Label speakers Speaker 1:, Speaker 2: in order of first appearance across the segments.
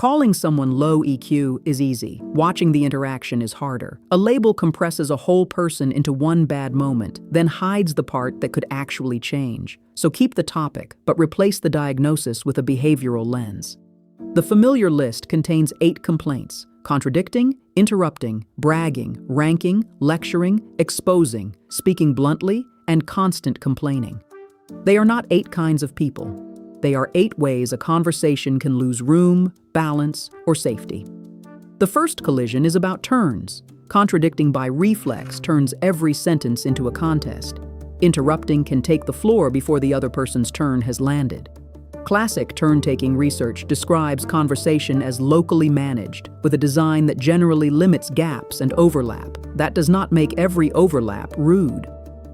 Speaker 1: Calling someone low EQ is easy. Watching the interaction is harder. A label compresses a whole person into one bad moment, then hides the part that could actually change. So keep the topic, but replace the diagnosis with a behavioral lens. The familiar list contains 8 complaints: contradicting, interrupting, bragging, ranking, lecturing, exposing, speaking bluntly, and constant complaining. They are not 8 kinds of people. They are 8 ways a conversation can lose room, balance, or safety. The first collision is about turns. Contradicting by reflex turns every sentence into a contest. Interrupting can take the floor before the other person's turn has landed. Classic turn-taking research describes conversation as locally managed, with a design that generally limits gaps and overlap. That does not make every overlap rude.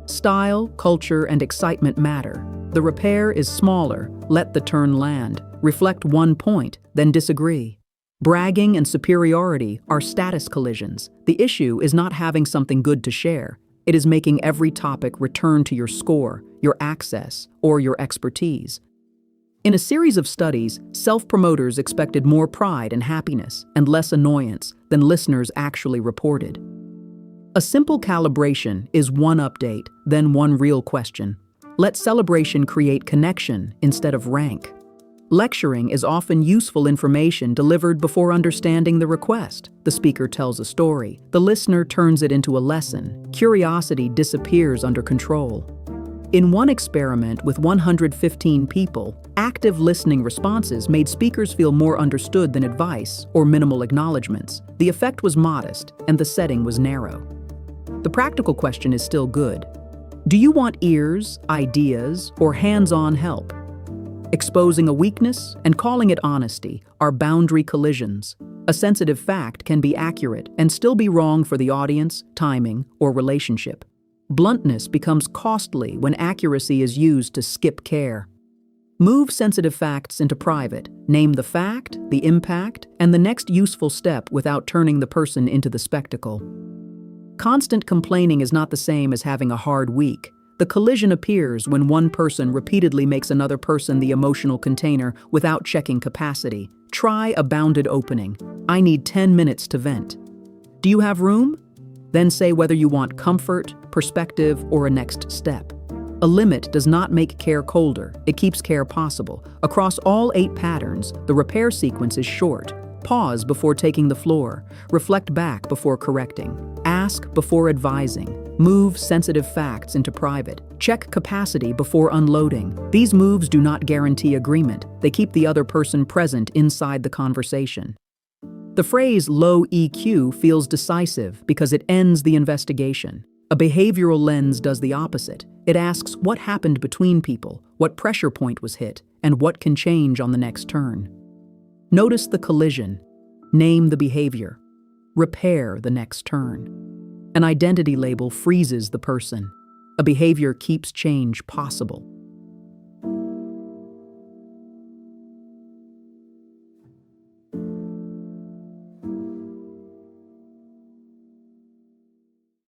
Speaker 1: Style, culture, and excitement matter. The repair is smaller, let the turn land, reflect one point, then disagree. Bragging and superiority are status collisions. The issue is not having something good to share. It is making every topic return to your score, your access, or your expertise. In a series of studies, self-promoters expected more pride and happiness and less annoyance than listeners actually reported. A simple calibration is one update, then one real question. Let celebration create connection instead of rank. Lecturing is often useful information delivered before understanding the request. The speaker tells a story. The listener turns it into a lesson. Curiosity disappears under control. In one experiment with 115 people, active listening responses made speakers feel more understood than advice or minimal acknowledgments. The effect was modest, and the setting was narrow. The practical question is still good. Do you want ears, ideas, or hands-on help? Exposing a weakness and calling it honesty are boundary collisions. A sensitive fact can be accurate and still be wrong for the audience, timing, or relationship. Bluntness becomes costly when accuracy is used to skip care. Move sensitive facts into private. Name the fact, the impact, and the next useful step without turning the person into the spectacle. Constant complaining is not the same as having a hard week. The collision appears when one person repeatedly makes another person the emotional container without checking capacity. Try a bounded opening. I need 10 minutes to vent. Do you have room? Then say whether you want comfort, perspective, or a next step. A limit does not make care colder, it keeps care possible. Across all 8 patterns, the repair sequence is short. Pause before taking the floor. Reflect back before correcting. Ask before advising. Move sensitive facts into private. Check capacity before unloading. These moves do not guarantee agreement. They keep the other person present inside the conversation. The phrase low EQ feels decisive because it ends the investigation. A behavioral lens does the opposite. It asks what happened between people, what pressure point was hit, and what can change on the next turn. Notice the collision. Name the behavior. Repair the next turn. An identity label freezes the person. A behavior keeps change possible.